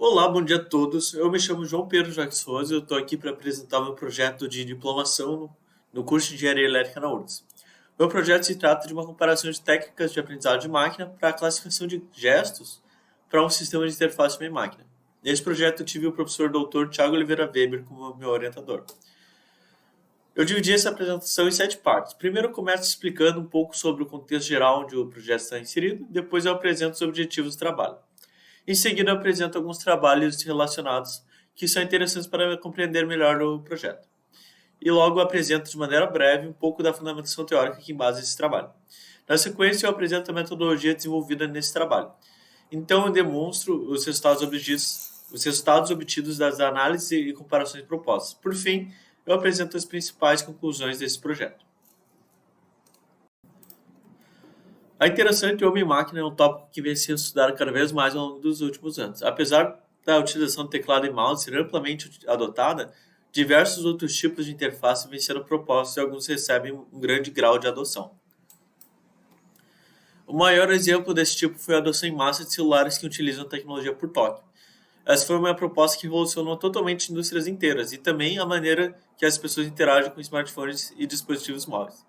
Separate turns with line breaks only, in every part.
Olá, bom dia a todos. Eu me chamo João Pedro Jacques Souza e eu estou aqui para apresentar o meu projeto de diplomação no curso de Engenharia Elétrica na URGS. Meu projeto se trata de uma comparação de técnicas de aprendizado de máquina para a classificação de gestos para um sistema de interface homem-máquina. Nesse projeto eu tive o professor Dr. Tiago Oliveira Weber como meu orientador. Eu dividi essa apresentação em 7 partes. Primeiro eu começo explicando um pouco sobre o contexto geral onde o projeto está inserido, depois eu apresento os objetivos do trabalho. Em seguida, eu apresento alguns trabalhos relacionados que são interessantes para compreender melhor o projeto. E logo apresento de maneira breve um pouco da fundamentação teórica que embasa esse trabalho. Na sequência, eu apresento a metodologia desenvolvida nesse trabalho. Então, eu demonstro os resultados obtidos das análises e comparações propostas. Por fim, eu apresento as principais conclusões desse projeto. A interação entre homem e máquina é um tópico que vem sendo estudado cada vez mais ao longo dos últimos anos. Apesar da utilização do teclado e mouse ser amplamente adotada, diversos outros tipos de interface vêm sendo propostos e alguns recebem um grande grau de adoção. O maior exemplo desse tipo foi a adoção em massa de celulares que utilizam tecnologia por toque. Essa foi uma proposta que revolucionou totalmente indústrias inteiras e também a maneira que as pessoas interagem com smartphones e dispositivos móveis.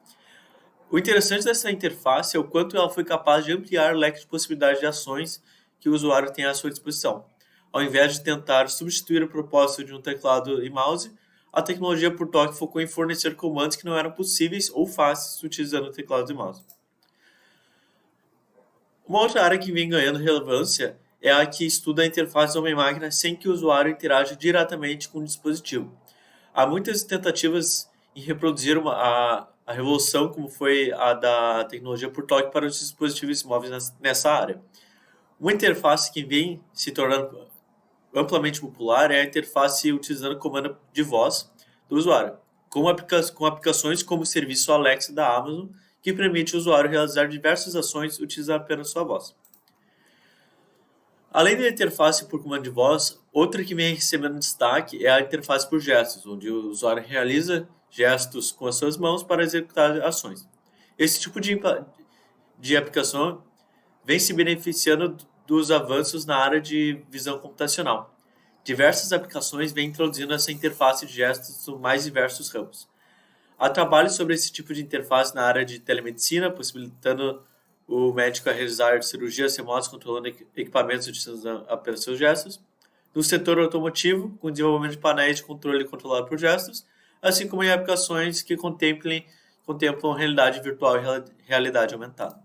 O interessante dessa interface é o quanto ela foi capaz de ampliar o leque de possibilidades de ações que o usuário tem à sua disposição. Ao invés de tentar substituir o propósito de um teclado e mouse, a tecnologia por toque focou em fornecer comandos que não eram possíveis ou fáceis utilizando teclado e mouse. Uma outra área que vem ganhando relevância é a que estuda a interface homem-máquina sem que o usuário interaja diretamente com o dispositivo. Há muitas tentativas em reproduzir a revolução como foi a da tecnologia por toque para os dispositivos móveis nessa área. Uma interface que vem se tornando amplamente popular é a interface utilizando o comando de voz do usuário, com aplicações como o serviço Alexa da Amazon, que permite ao usuário realizar diversas ações utilizando apenas sua voz. Além da interface por comando de voz, outra que vem recebendo destaque é a interface por gestos, onde o usuário realiza gestos com as suas mãos para executar ações. Esse tipo de aplicação vem se beneficiando dos avanços na área de visão computacional. Diversas aplicações vêm introduzindo essa interface de gestos nos mais diversos ramos. Há trabalhos sobre esse tipo de interface na área de telemedicina, possibilitando o médico a realizar cirurgias remotas controlando equipamentos utilizando apenas seus gestos. No setor automotivo, com desenvolvimento de painéis de controle controlado por gestos, assim como em aplicações que contemplam realidade virtual e realidade aumentada.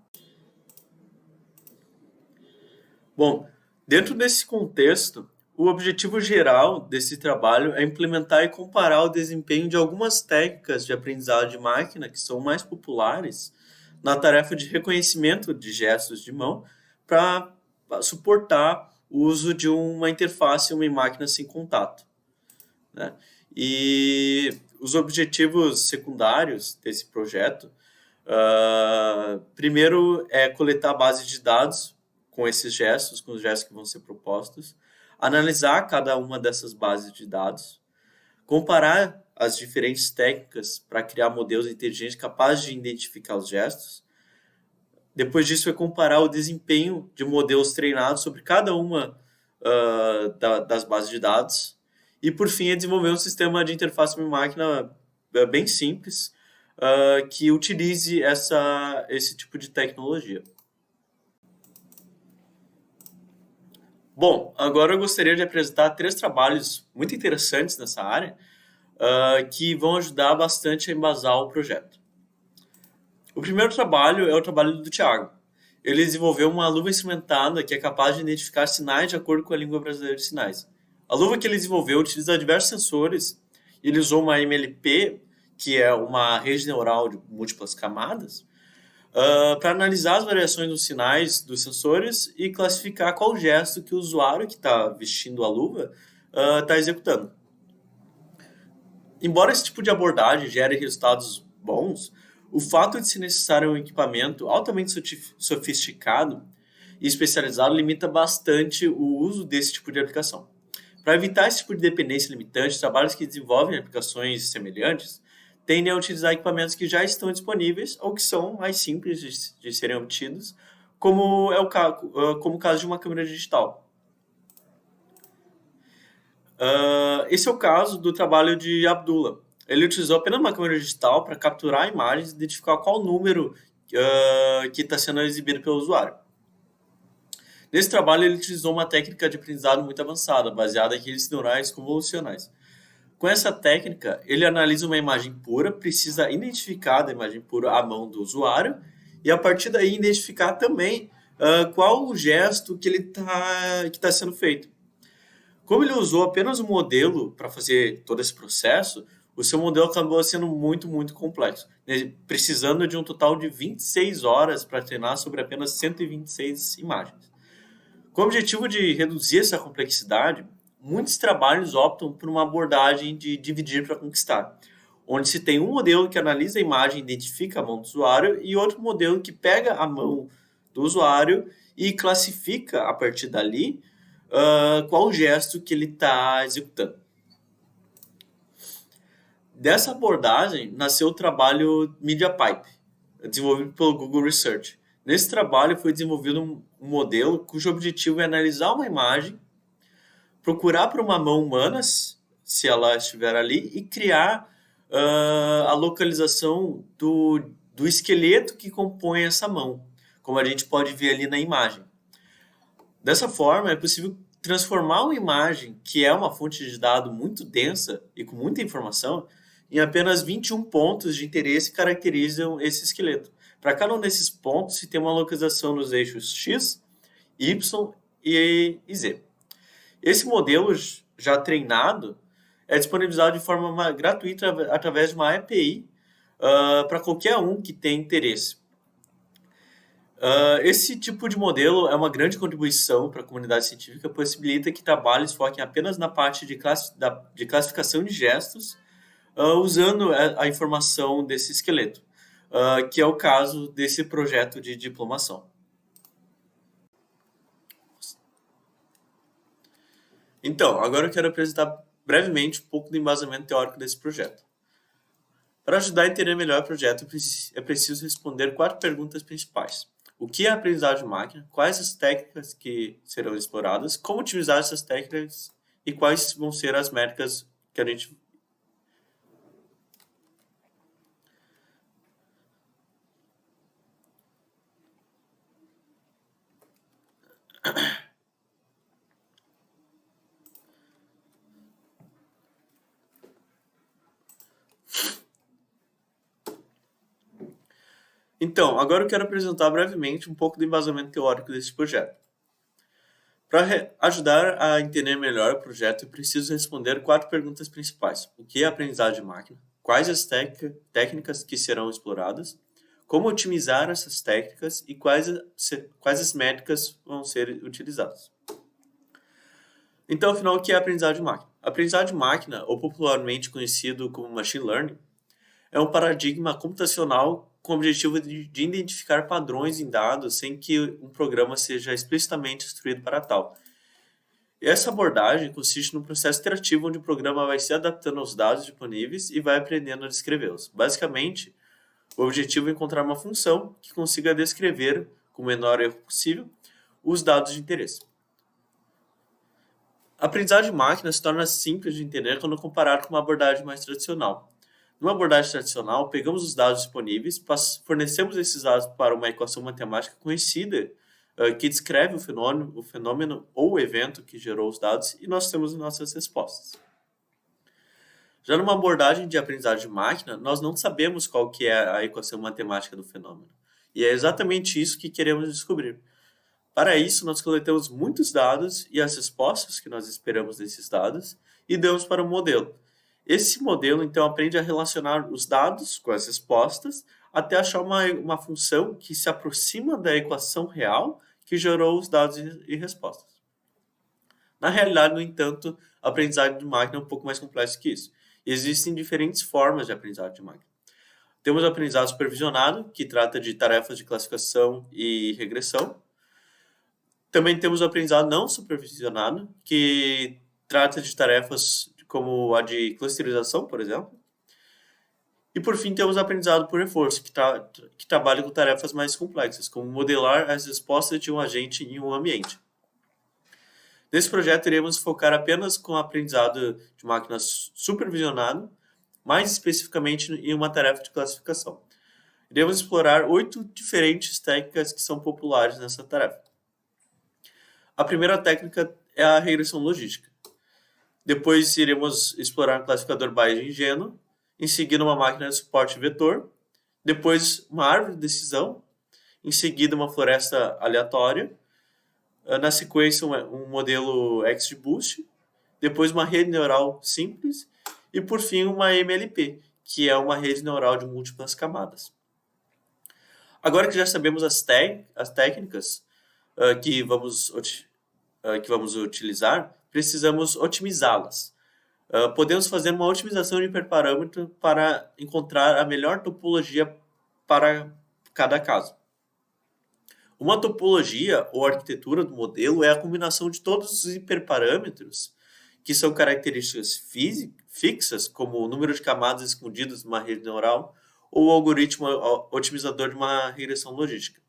Bom, dentro desse contexto, o objetivo geral desse trabalho é implementar e comparar o desempenho de algumas técnicas de aprendizado de máquina que são mais populares na tarefa de reconhecimento de gestos de mão para suportar o uso de uma interface, uma máquina sem contato, né? E os objetivos secundários desse projeto, primeiro é coletar a base de dados com esses gestos, com os gestos que vão ser propostos, analisar cada uma dessas bases de dados, comparar as diferentes técnicas para criar modelos inteligentes capazes de identificar os gestos. Depois disso, é comparar o desempenho de modelos treinados sobre cada uma das bases de dados. E, por fim, é desenvolver um sistema de interface máquina bem simples que utilize esse tipo de tecnologia. Bom, agora eu gostaria de apresentar 3 trabalhos muito interessantes nessa área que vão ajudar bastante a embasar o projeto. O primeiro trabalho é o trabalho do Thiago. Ele desenvolveu uma luva instrumentada que é capaz de identificar sinais de acordo com a língua brasileira de sinais. A luva que ele desenvolveu utiliza diversos sensores. Ele usou uma MLP, que é uma rede neural de múltiplas camadas, para analisar as variações dos sinais dos sensores e classificar qual gesto que o usuário que está vestindo a luva está executando. Embora esse tipo de abordagem gere resultados bons, o fato de ser necessário um equipamento altamente sofisticado e especializado limita bastante o uso desse tipo de aplicação. Para evitar esse tipo de dependência limitante, trabalhos que desenvolvem aplicações semelhantes tendem a utilizar equipamentos que já estão disponíveis ou que são mais simples de serem obtidos, como o caso de uma câmera digital. Esse é o caso do trabalho de Abdullah. Ele utilizou apenas uma câmera digital para capturar imagens e identificar qual número que está sendo exibido pelo usuário. Nesse trabalho, ele utilizou uma técnica de aprendizado muito avançada, baseada em redes neurais convolucionais. Com essa técnica, ele analisa uma imagem pura, precisa identificar da imagem pura a mão do usuário e, a partir daí, identificar também qual o gesto que está sendo feito. Como ele usou apenas um modelo para fazer todo esse processo, o seu modelo acabou sendo muito, muito complexo, né? Precisando de um total de 26 horas para treinar sobre apenas 126 imagens. Com o objetivo de reduzir essa complexidade, muitos trabalhos optam por uma abordagem de dividir para conquistar, onde se tem um modelo que analisa a imagem e identifica a mão do usuário e outro modelo que pega a mão do usuário e classifica a partir dali qual o gesto que ele está executando. Dessa abordagem nasceu o trabalho MediaPipe, desenvolvido pelo Google Research. Nesse trabalho foi desenvolvido um modelo cujo objetivo é analisar uma imagem, procurar por uma mão humana, se ela estiver ali, e criar a localização do esqueleto que compõe essa mão, como a gente pode ver ali na imagem. Dessa forma, é possível transformar uma imagem, que é uma fonte de dado muito densa e com muita informação, em apenas 21 pontos de interesse que caracterizam esse esqueleto. Para cada um desses pontos, se tem uma localização nos eixos X, Y e Z. Esse modelo já treinado é disponibilizado de forma gratuita através de uma API para qualquer um que tenha interesse. Esse tipo de modelo é uma grande contribuição para a comunidade científica, possibilita que trabalhos foquem apenas na parte de classificação de gestos, usando a informação desse esqueleto, que é o caso desse projeto de diplomação. Então, agora eu quero apresentar brevemente um pouco do embasamento teórico desse projeto. Para ajudar a entender melhor o projeto, é preciso responder 4 perguntas principais. O que é a aprendizagem de máquina? Quais as técnicas que serão exploradas? Como utilizar essas técnicas? E quais vão ser as métricas que a gente... Então, agora eu quero apresentar brevemente um pouco do embasamento teórico desse projeto. Para ajudar a entender melhor o projeto, é preciso responder 4 perguntas principais. O que é a aprendizagem de máquina? Quais as técnicas que serão exploradas? Como otimizar essas técnicas e quais as métricas vão ser utilizadas? Então, afinal, o que é a aprendizagem de máquina? A aprendizagem de máquina, ou popularmente conhecido como machine learning, é um paradigma computacional com o objetivo de identificar padrões em dados sem que um programa seja explicitamente instruído para tal. Essa abordagem consiste num processo iterativo onde o programa vai se adaptando aos dados disponíveis e vai aprendendo a descrevê-los. Basicamente, o objetivo é encontrar uma função que consiga descrever, com o menor erro possível, os dados de interesse. A aprendizagem de máquina se torna simples de entender quando comparado com uma abordagem mais tradicional. Numa abordagem tradicional, pegamos os dados disponíveis, fornecemos esses dados para uma equação matemática conhecida que descreve o fenômeno ou o evento que gerou os dados e nós temos nossas respostas. Já numa abordagem de aprendizagem de máquina, nós não sabemos qual que é a equação matemática do fenômeno. E é exatamente isso que queremos descobrir. Para isso, nós coletamos muitos dados e as respostas que nós esperamos desses dados e damos para o modelo. Esse modelo, então, aprende a relacionar os dados com as respostas até achar uma função que se aproxima da equação real que gerou os dados e respostas. Na realidade, no entanto, a aprendizagem de máquina é um pouco mais complexa que isso. Existem diferentes formas de aprendizagem de máquina. Temos o aprendizado supervisionado, que trata de tarefas de classificação e regressão. Também temos o aprendizado não supervisionado, que trata de tarefas como a de clusterização, por exemplo. E, por fim, temos o aprendizado por reforço, que trabalha com tarefas mais complexas, como modelar as respostas de um agente em um ambiente. Nesse projeto, iremos focar apenas com o aprendizado de máquina supervisionado, mais especificamente em uma tarefa de classificação. Iremos explorar 8 diferentes técnicas que são populares nessa tarefa. A primeira técnica é a regressão logística. Depois iremos explorar um classificador Bayes ingênuo, em seguida uma máquina de suporte vetor, depois uma árvore de decisão, em seguida uma floresta aleatória, na sequência um modelo XGBoost, depois uma rede neural simples e por fim uma MLP, que é uma rede neural de múltiplas camadas. Agora que já sabemos as técnicas que vamos utilizar, precisamos otimizá-las. Podemos fazer uma otimização de hiperparâmetro para encontrar a melhor topologia para cada caso. Uma topologia ou arquitetura do modelo é a combinação de todos os hiperparâmetros, que são características fixas, como o número de camadas escondidas numa rede neural, ou o algoritmo otimizador de uma regressão logística.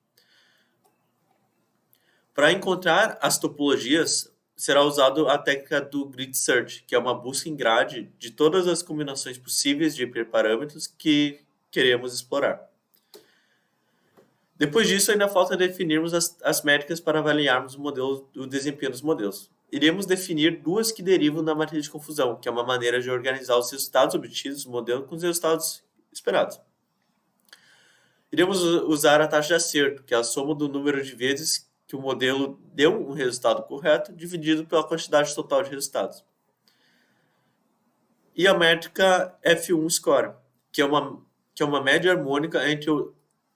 Para encontrar as topologias, será usado a técnica do grid search, que é uma busca em grade de todas as combinações possíveis de hiperparâmetros que queremos explorar. Depois disso, ainda falta definirmos as métricas para avaliarmos o desempenho dos modelos. Iremos definir duas que derivam da matriz de confusão, que é uma maneira de organizar os resultados obtidos do modelo com os resultados esperados. Iremos usar a taxa de acerto, que é a soma do número de vezes que o modelo deu um resultado correto, dividido pela quantidade total de resultados. E a métrica F1 score, que é uma média harmônica entre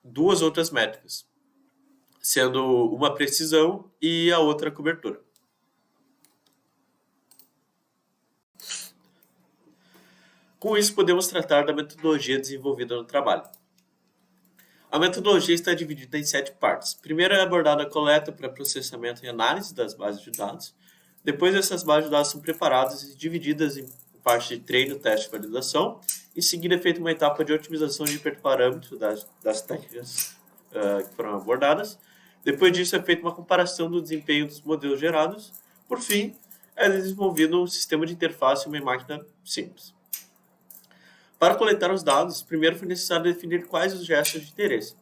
duas outras métricas, sendo uma precisão e a outra cobertura. Com isso, podemos tratar da metodologia desenvolvida no trabalho. A metodologia está dividida em 7 partes. Primeiro é abordada a coleta para processamento e análise das bases de dados. Depois, essas bases de dados são preparadas e divididas em parte de treino, teste e validação. Em seguida, é feita uma etapa de otimização de hiperparâmetros das técnicas que foram abordadas. Depois disso, é feita uma comparação do desempenho dos modelos gerados. Por fim, é desenvolvido um sistema de interface e uma máquina simples. Para coletar os dados, primeiro foi necessário definir quais os gestos de interesse.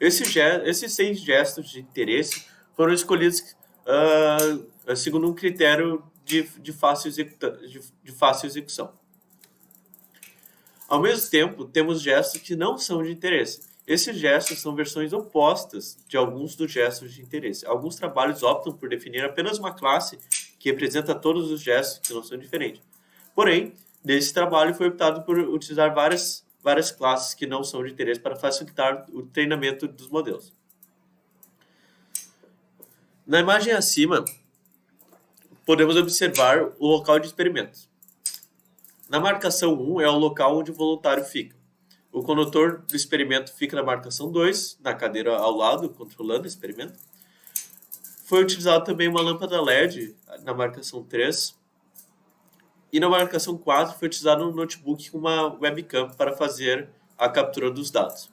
Esses 6 gestos de interesse foram escolhidos segundo um critério de fácil execução. Ao mesmo tempo, temos gestos que não são de interesse. Esses gestos são versões opostas de alguns dos gestos de interesse. Alguns trabalhos optam por definir apenas uma classe que representa todos os gestos que não são diferentes. Porém, nesse trabalho foi optado por utilizar várias classes que não são de interesse para facilitar o treinamento dos modelos. Na imagem acima, podemos observar o local de experimento. Na marcação 1 é o local onde o voluntário fica. O condutor do experimento fica na marcação 2, na cadeira ao lado, controlando o experimento. Foi utilizado também uma lâmpada LED na marcação 3. E na marcação 4 foi utilizado um notebook com uma webcam para fazer a captura dos dados.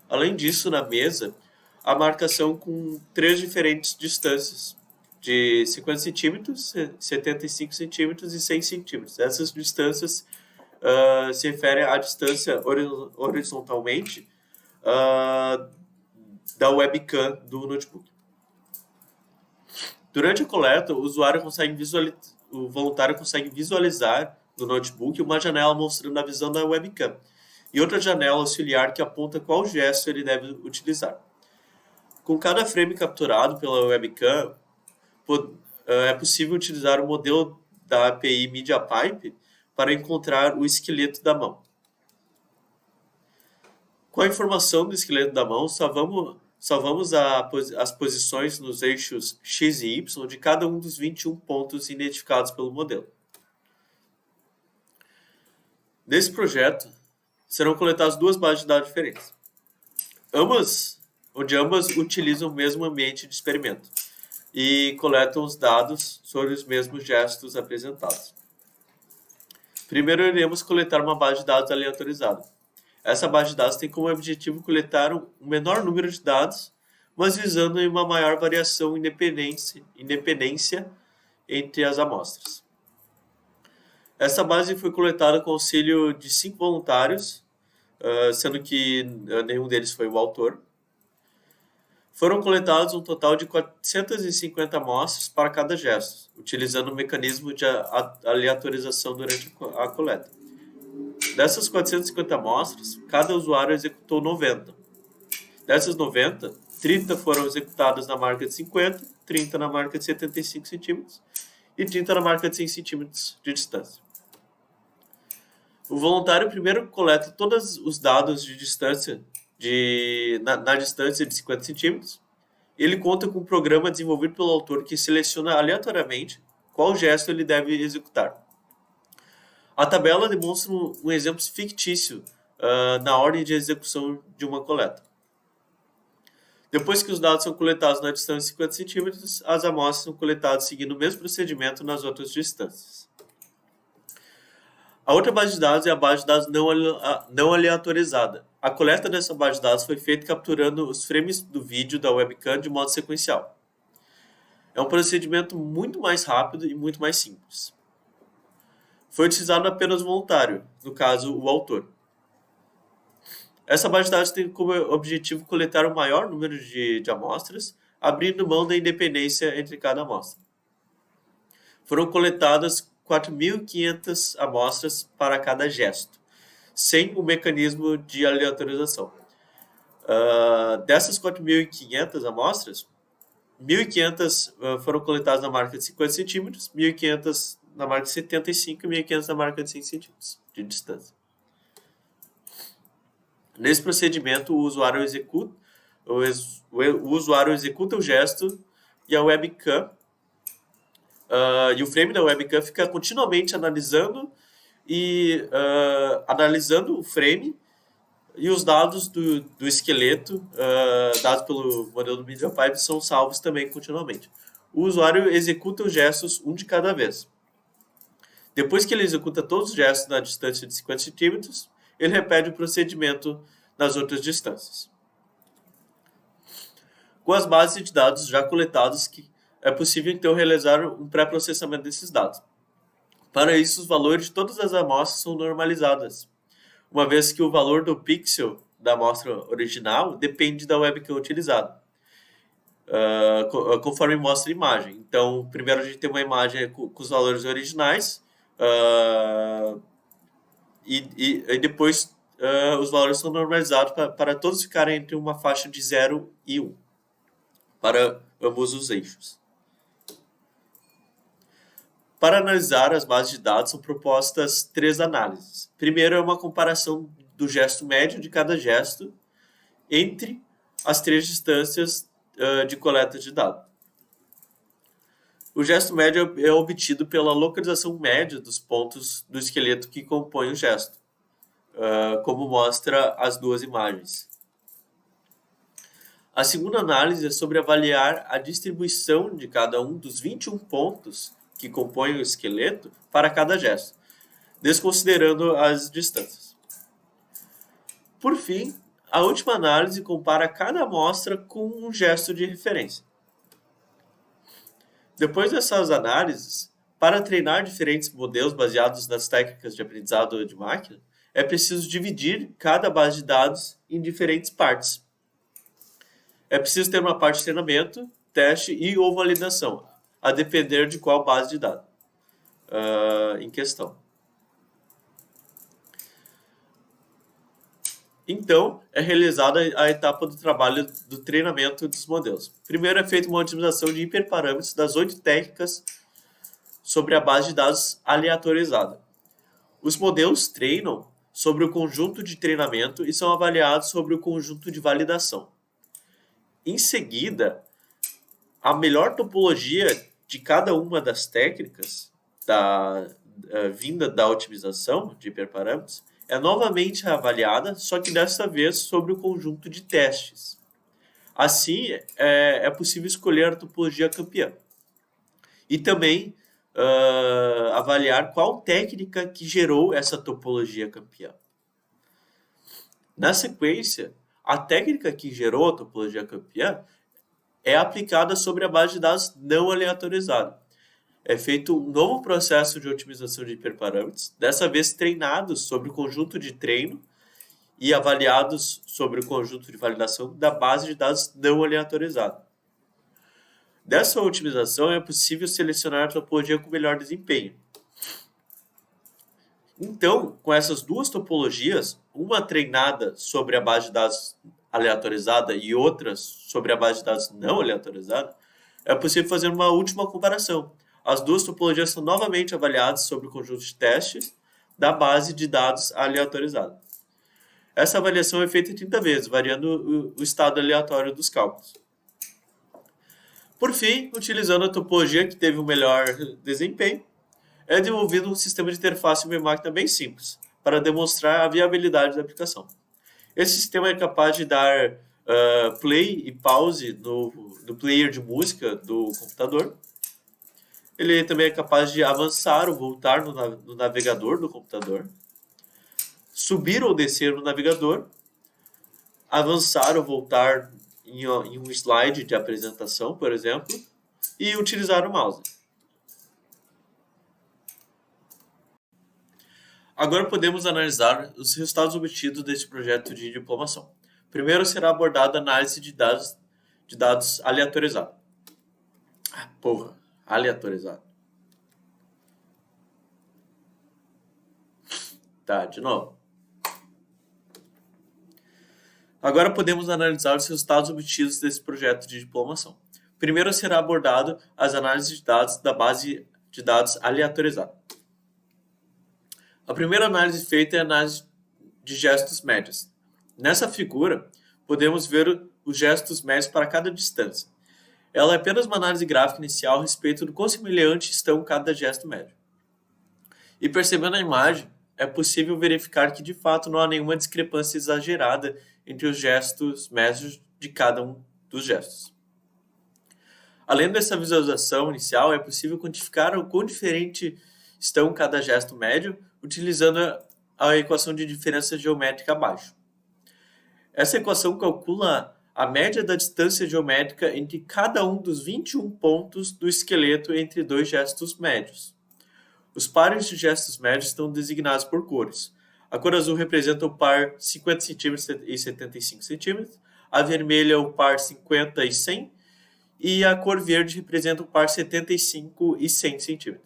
Além disso, na mesa, a marcação com 3 diferentes distâncias, de 50 centímetros, 75 centímetros e 100 centímetros. Essas distâncias se referem à distância horizontalmente da webcam do notebook. Durante a coleta, o voluntário consegue visualizar no notebook uma janela mostrando a visão da webcam e outra janela auxiliar que aponta qual gesto ele deve utilizar. Com cada frame capturado pela webcam, é possível utilizar o modelo da API MediaPipe para encontrar o esqueleto da mão. Com a informação do esqueleto da mão, salvamos as posições nos eixos X e Y de cada um dos 21 pontos identificados pelo modelo. Nesse projeto, serão coletadas 2 bases de dados diferentes, onde ambas utilizam o mesmo ambiente de experimento e coletam os dados sobre os mesmos gestos apresentados. Primeiro, iremos coletar uma base de dados aleatorizada. Essa base de dados tem como objetivo coletar um menor número de dados, mas visando uma maior variação e independência entre as amostras. Essa base foi coletada com o auxílio de 5 voluntários, sendo que nenhum deles foi o autor. Foram coletados um total de 450 amostras para cada gesto, utilizando o mecanismo de aleatorização durante a coleta. Dessas 450 amostras, cada usuário executou 90. Dessas 90, 30 foram executadas na marca de 50, 30 na marca de 75 centímetros e 30 na marca de 100 centímetros de distância. O voluntário primeiro coleta todos os dados de distância na distância de 50 centímetros. Ele conta com um programa desenvolvido pelo autor que seleciona aleatoriamente qual gesto ele deve executar. A tabela demonstra um exemplo fictício na ordem de execução de uma coleta. Depois que os dados são coletados na distância de 50 centímetros, as amostras são coletadas seguindo o mesmo procedimento nas outras distâncias. A outra base de dados é a base de dados não aleatorizada. A coleta dessa base de dados foi feita capturando os frames do vídeo da webcam de modo sequencial. É um procedimento muito mais rápido e muito mais simples. Foi utilizado apenas o voluntário, no caso, o autor. Essa base de dados tem como objetivo coletar o maior número de amostras, abrindo mão da independência entre cada amostra. Foram coletadas 4.500 amostras para cada gesto, sem o mecanismo de aleatorização. Dessas 4.500 amostras, 1.500 foram coletadas na marca de 50 centímetros, 1.500 na marca de 75 e 1.500 na marca de 100 centímetros de distância. Nesse procedimento, o usuário executa o gesto e a webcam e o frame da webcam fica continuamente analisando o frame e os dados do esqueleto, dados pelo modelo do MediaPipe, são salvos também continuamente. O usuário executa os gestos um de cada vez. Depois que ele executa todos os gestos na distância de 50 centímetros, ele repete o procedimento nas outras distâncias. Com as bases de dados já coletadas, é possível então realizar um pré-processamento desses dados. Para isso, os valores de todas as amostras são normalizadas, uma vez que o valor do pixel da amostra original depende da webcam utilizada, conforme mostra a imagem. Então, primeiro a gente tem uma imagem com os valores originais, e depois os valores são normalizados para todos ficarem entre uma faixa de 0 e 1, para ambos os eixos. Para analisar as bases de dados, são propostas 3 análises. Primeiro é uma comparação do gesto médio de cada gesto entre as 3 distâncias de coleta de dados. O gesto médio é obtido pela localização média dos pontos do esqueleto que compõem o gesto, como mostra as duas imagens. A segunda análise é sobre avaliar a distribuição de cada um dos 21 pontos que compõem o esqueleto para cada gesto, desconsiderando as distâncias. Por fim, a última análise compara cada amostra com um gesto de referência. Depois dessas análises, para treinar diferentes modelos baseados nas técnicas de aprendizado de máquina, é preciso dividir cada base de dados em diferentes partes. É preciso ter uma parte de treinamento, teste e ou validação, a depender de qual base de dados em questão. Então, é realizada a etapa do trabalho do treinamento dos modelos. Primeiro é feita uma otimização de hiperparâmetros das 8 técnicas sobre a base de dados aleatorizada. Os modelos treinam sobre o conjunto de treinamento e são avaliados sobre o conjunto de validação. Em seguida, a melhor topologia de cada uma das técnicas vinda da otimização de hiperparâmetros é novamente avaliada, só que dessa vez sobre o conjunto de testes. Assim, é possível escolher a topologia campeã. E também avaliar qual técnica que gerou essa topologia campeã. Na sequência, a técnica que gerou a topologia campeã é aplicada sobre a base de dados não aleatorizada. é feito um novo processo de otimização de hiperparâmetros, dessa vez treinados sobre o conjunto de treino e avaliados sobre o conjunto de validação da base de dados não aleatorizada. Dessa otimização é possível selecionar a topologia com melhor desempenho. Então, com essas duas topologias, uma treinada sobre a base de dados aleatorizada e outra sobre a base de dados não aleatorizada, é possível fazer uma última comparação. As duas topologias são novamente avaliadas sobre o conjunto de testes da base de dados aleatorizada. Essa avaliação é feita 30 vezes, variando o estado aleatório dos cálculos. Por fim, utilizando a topologia que teve o melhor desempenho, é desenvolvido um sistema de interface em uma máquina bem simples, para demonstrar a viabilidade da aplicação. Esse sistema é capaz de dar play e pause no player de música do computador. Ele também é capaz de avançar ou voltar no navegador do computador, subir ou descer no navegador, avançar ou voltar em um slide de apresentação, por exemplo, e utilizar o mouse. Agora podemos analisar os resultados obtidos deste projeto de diplomação. Primeiro será abordada a análise de dados aleatorizados. Aleatorizado. Tá, de novo. Agora podemos analisar os resultados obtidos desse projeto de diplomação. Primeiro será abordado as análises de dados da base de dados aleatorizada. A primeira análise feita é a análise de gestos médios. Nessa figura, podemos ver os gestos médios para cada distância. Ela é apenas uma análise gráfica inicial a respeito do quão semelhante estão cada gesto médio. E percebendo a imagem, é possível verificar que de fato não há nenhuma discrepância exagerada entre os gestos médios de cada um dos gestos. Além dessa visualização inicial, é possível quantificar o quão diferente estão cada gesto médio utilizando a equação de diferença geométrica abaixo. Essa equação calcula a média da distância geométrica entre cada um dos 21 pontos do esqueleto entre dois gestos médios. Os pares de gestos médios estão designados por cores. A cor azul representa o par 50 cm e 75 cm, a vermelha o par 50 e 100, e a cor verde representa o par 75 e 100 cm.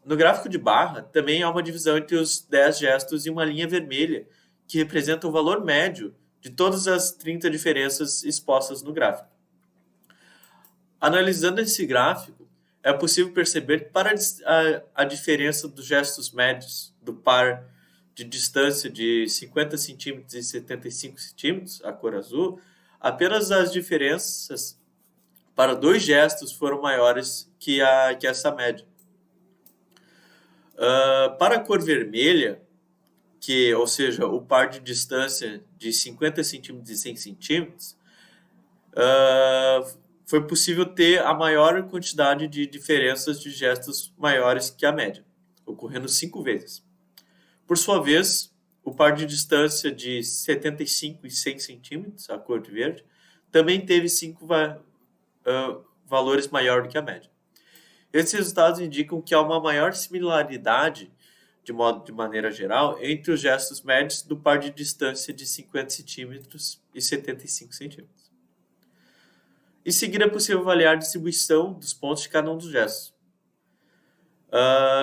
No gráfico de barra, também há uma divisão entre os 10 gestos e uma linha vermelha, que representa o valor médio de todas as 30 diferenças expostas no gráfico. Analisando esse gráfico, é possível perceber que para a diferença dos gestos médios do par de distância de 50 cm e 75 cm, a cor azul, apenas as diferenças para dois gestos foram maiores que essa média. Para a cor vermelha, ou seja, o par de distância de 50 cm e 100 cm, foi possível ter a maior quantidade de diferenças de gestos maiores que a média, ocorrendo 5 vezes. Por sua vez, o par de distância de 75 e 100 cm, a cor de verde, também teve 5 valores maior do que a média. Esses resultados indicam que há uma maior similaridade, de maneira geral, entre os gestos médios do par de distância de 50 cm e 75 cm. Em seguida, é possível avaliar a distribuição dos pontos de cada um dos gestos.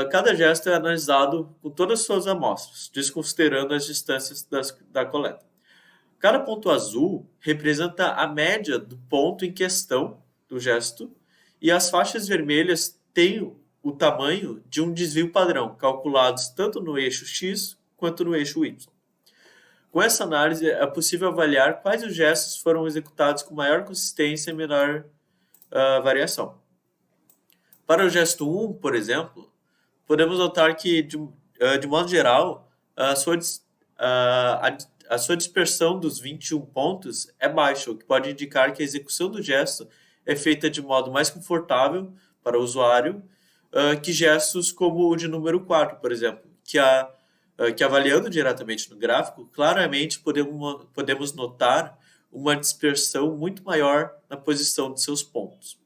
Cada gesto é analisado com todas as suas amostras, desconsiderando as distâncias da coleta. Cada ponto azul representa a média do ponto em questão do gesto, e as faixas vermelhas têm o tamanho de um desvio padrão, calculados tanto no eixo X quanto no eixo Y. Com essa análise, é possível avaliar quais os gestos foram executados com maior consistência e menor variação. Para o gesto 1, por exemplo, podemos notar que, de modo geral, a sua dispersão dos 21 pontos é baixa, o que pode indicar que a execução do gesto é feita de modo mais confortável para o usuário que gestos como o de número 4, por exemplo, que avaliando diretamente no gráfico, claramente podemos notar uma dispersão muito maior na posição de seus pontos.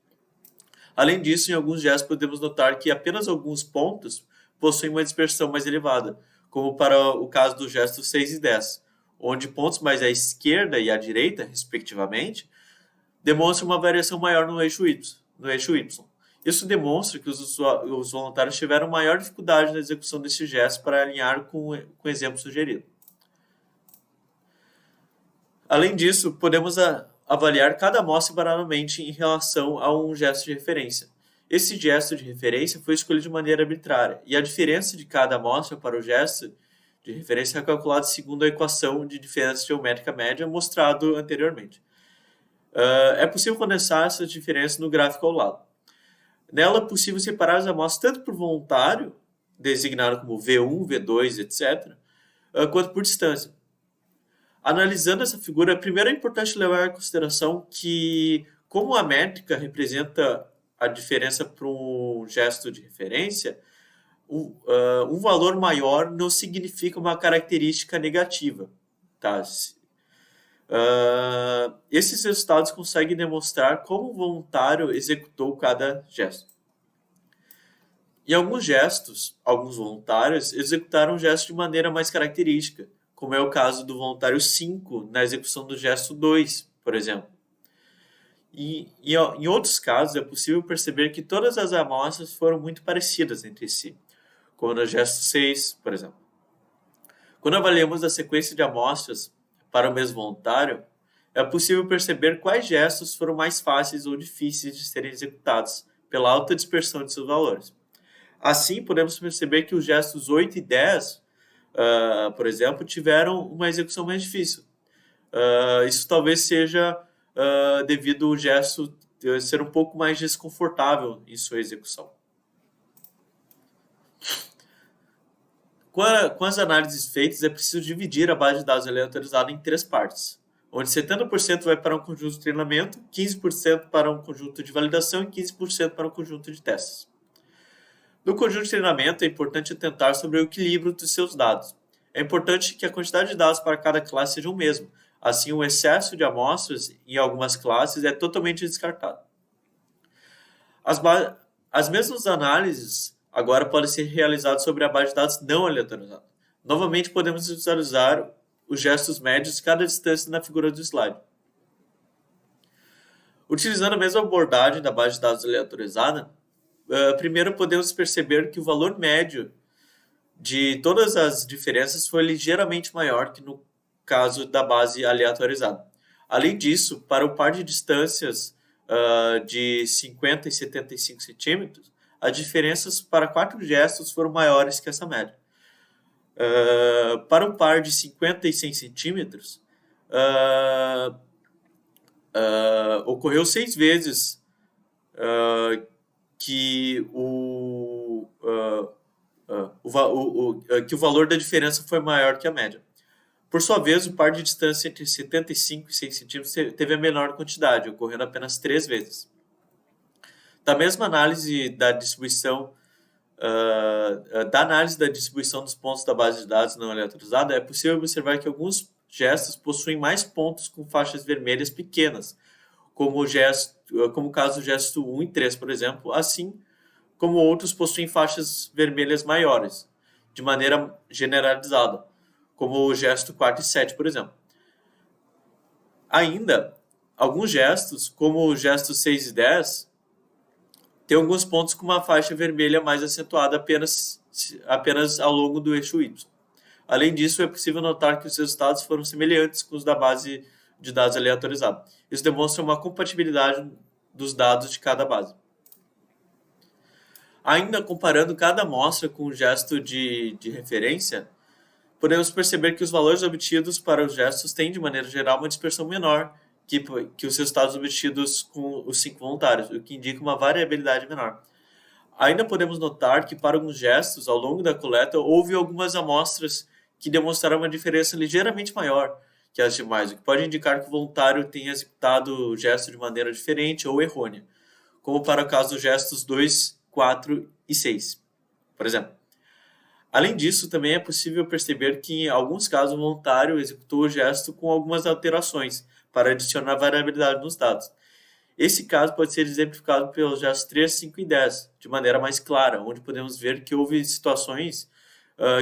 Além disso, em alguns gestos podemos notar que apenas alguns pontos possuem uma dispersão mais elevada, como para o caso do gesto 6 e 10, onde pontos mais à esquerda e à direita, respectivamente, demonstram uma variação maior no eixo Y. Isso demonstra que os voluntários tiveram maior dificuldade na execução desse gesto para alinhar com o exemplo sugerido. Além disso, podemos avaliar cada amostra separadamente em relação a um gesto de referência. Esse gesto de referência foi escolhido de maneira arbitrária, e a diferença de cada amostra para o gesto de referência é calculada segundo a equação de diferença geométrica média mostrado anteriormente. É possível condensar essas diferenças no gráfico ao lado. Nela é possível separar as amostras tanto por voluntário, designado como V1, V2, etc., quanto por distância. Analisando essa figura, primeiro é importante levar em consideração que, como a métrica representa a diferença para um gesto de referência, um valor maior não significa uma característica negativa. Tá? Esses resultados conseguem demonstrar como o voluntário executou cada gesto. Em alguns gestos, alguns voluntários executaram o gesto de maneira mais característica, como é o caso do voluntário 5 na execução do gesto 2, por exemplo. E em outros casos, é possível perceber que todas as amostras foram muito parecidas entre si, como no gesto 6, por exemplo. Quando avaliamos a sequência de amostras para o mesmo voluntário, é possível perceber quais gestos foram mais fáceis ou difíceis de serem executados pela alta dispersão de seus valores. Assim, podemos perceber que os gestos 8 e 10, por exemplo, tiveram uma execução mais difícil. Isso talvez seja devido ao gesto ser um pouco mais desconfortável em sua execução. Com as análises feitas, é preciso dividir a base de dados aleatorizada em 3 partes, onde 70% vai para um conjunto de treinamento, 15% para um conjunto de validação e 15% para um conjunto de testes. No conjunto de treinamento, é importante atentar sobre o equilíbrio dos seus dados. É importante que a quantidade de dados para cada classe seja o mesmo. Assim, o excesso de amostras em algumas classes é totalmente descartado. As mesmas análises agora podem ser realizadas sobre a base de dados não aleatorizada. Novamente, podemos visualizar os gestos médios de cada distância na figura do slide. Utilizando a mesma abordagem da base de dados aleatorizada, primeiro podemos perceber que o valor médio de todas as diferenças foi ligeiramente maior que no caso da base aleatorizada. Além disso, para o par de distâncias de 50 e 75 centímetros, as diferenças para 4 gestos foram maiores que essa média. Para um par de 50 e 100 centímetros, ocorreu 6 vezes que o valor da diferença foi maior que a média. Por sua vez, o par de distância entre 75 e 100 centímetros teve a menor quantidade, ocorrendo apenas 3 vezes. Da mesma análise da distribuição dos pontos da base de dados não aleatorizada, é possível observar que alguns gestos possuem mais pontos com faixas vermelhas pequenas, como o caso do gesto 1 e 3, por exemplo, assim como outros possuem faixas vermelhas maiores, de maneira generalizada, como o gesto 4 e 7, por exemplo. Ainda, alguns gestos, como o gesto 6 e 10, têm alguns pontos com uma faixa vermelha mais acentuada apenas ao longo do eixo Y. Além disso, é possível notar que os resultados foram semelhantes com os da base de dados aleatorizada. Isso demonstra uma compatibilidade dos dados de cada base. Ainda comparando cada amostra com o gesto de referência, podemos perceber que os valores obtidos para os gestos têm, de maneira geral, uma dispersão menor que os resultados obtidos com os 5 voluntários, o que indica uma variabilidade menor. Ainda podemos notar que para alguns gestos, ao longo da coleta, houve algumas amostras que demonstraram uma diferença ligeiramente maior que as demais, o que pode indicar que o voluntário tenha executado o gesto de maneira diferente ou errônea, como para o caso dos gestos 2, 4 e 6, por exemplo. Além disso, também é possível perceber que, em alguns casos, o voluntário executou o gesto com algumas alterações para adicionar variabilidade nos dados. Esse caso pode ser exemplificado pelos gestos 3, 5 e 10, de maneira mais clara, onde podemos ver que houve situações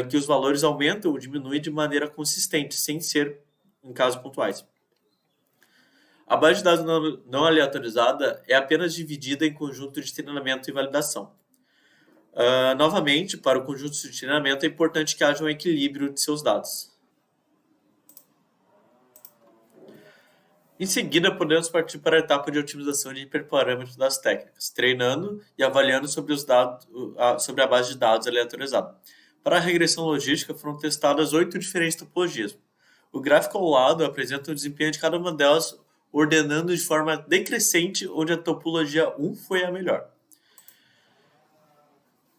que os valores aumentam ou diminuem de maneira consistente, sem ser em casos pontuais. A base de dados não aleatorizada é apenas dividida em conjunto de treinamento e validação. Novamente, para o conjunto de treinamento é importante que haja um equilíbrio de seus dados. Em seguida, podemos partir para a etapa de otimização de hiperparâmetros das técnicas, treinando e avaliando sobre a base de dados aleatorizada. Para a regressão logística, foram testadas 8 diferentes topologias. O gráfico ao lado apresenta o desempenho de cada uma delas, ordenando de forma decrescente, onde a topologia 1 foi a melhor.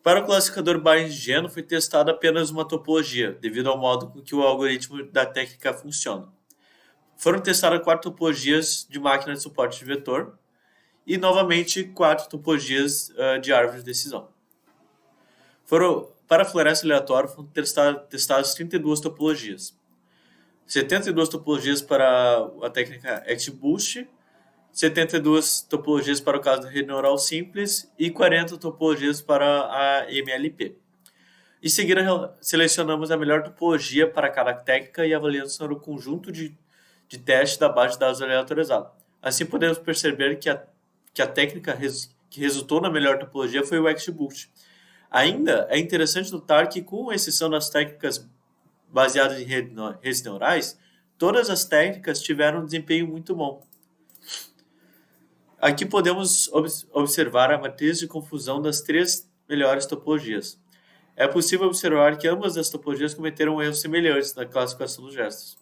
Para o classificador Bayesiano, foi testada apenas uma topologia, devido ao modo com que o algoritmo da técnica funciona. Foram testadas 4 topologias de máquina de suporte de vetor e, novamente, 4 topologias de árvore de decisão. Para a floresta aleatória, foram testadas 32 topologias. 72 topologias para a técnica XBoost, 72 topologias para o caso da rede neural simples e 40 topologias para a MLP. Em seguida, selecionamos a melhor topologia para cada técnica e avaliamos sobre o conjunto de teste da base de dados aleatorizada. Assim, podemos perceber que a técnica que resultou na melhor topologia foi o XBoost. Ainda é interessante notar que, com exceção das técnicas baseadas em redes neurais, todas as técnicas tiveram um desempenho muito bom. Aqui podemos observar a matriz de confusão das 3 melhores topologias. É possível observar que ambas as topologias cometeram erros semelhantes na classificação dos gestos.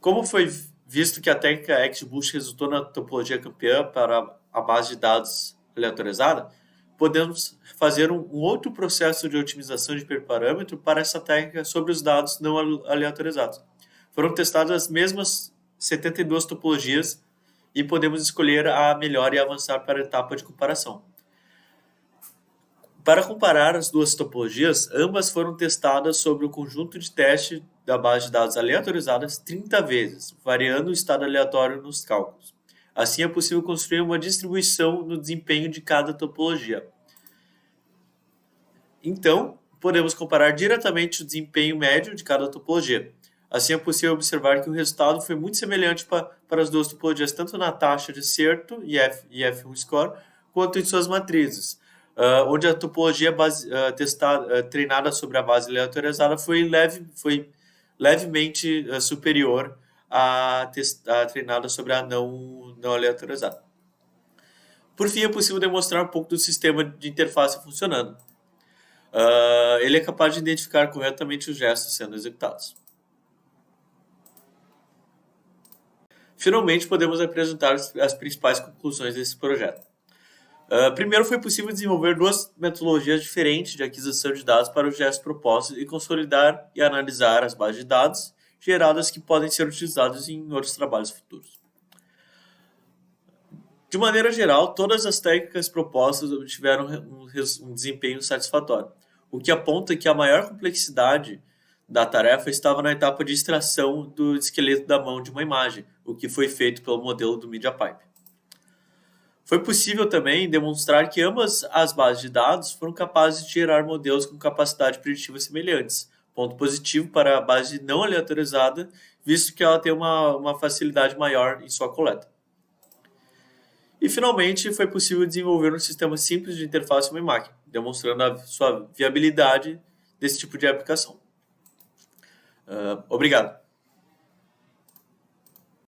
Como foi visto que a técnica XBoost resultou na topologia campeã para a base de dados aleatorizada, podemos fazer um outro processo de otimização de hiperparâmetro para essa técnica sobre os dados não aleatorizados. Foram testadas as mesmas 72 topologias e podemos escolher a melhor e avançar para a etapa de comparação. Para comparar as duas topologias, ambas foram testadas sobre o conjunto de teste da base de dados aleatorizadas 30 vezes, variando o estado aleatório nos cálculos. Assim, é possível construir uma distribuição no desempenho de cada topologia. Então, podemos comparar diretamente o desempenho médio de cada topologia. Assim, é possível observar que o resultado foi muito semelhante para as duas topologias, tanto na taxa de acerto e F1 score, quanto em suas matrizes, onde a topologia treinada sobre a base aleatorizada foi levemente superior à treinada sobre a não aleatorizada. Por fim, é possível demonstrar um pouco do sistema de interface funcionando. Ele é capaz de identificar corretamente os gestos sendo executados. Finalmente, podemos apresentar as principais conclusões desse projeto. Primeiro, foi possível desenvolver 2 metodologias diferentes de aquisição de dados para os gestos propostos e consolidar e analisar as bases de dados geradas que podem ser utilizadas em outros trabalhos futuros. De maneira geral, todas as técnicas propostas obtiveram um desempenho satisfatório, o que aponta que a maior complexidade da tarefa estava na etapa de extração do esqueleto da mão de uma imagem, o que foi feito pelo modelo do MediaPipe. Foi possível também demonstrar que ambas as bases de dados foram capazes de gerar modelos com capacidade preditiva semelhantes, ponto positivo para a base não aleatorizada, visto que ela tem uma facilidade maior em sua coleta. E, finalmente, foi possível desenvolver um sistema simples de interface homem-máquina, demonstrando a sua viabilidade desse tipo de aplicação. Obrigado.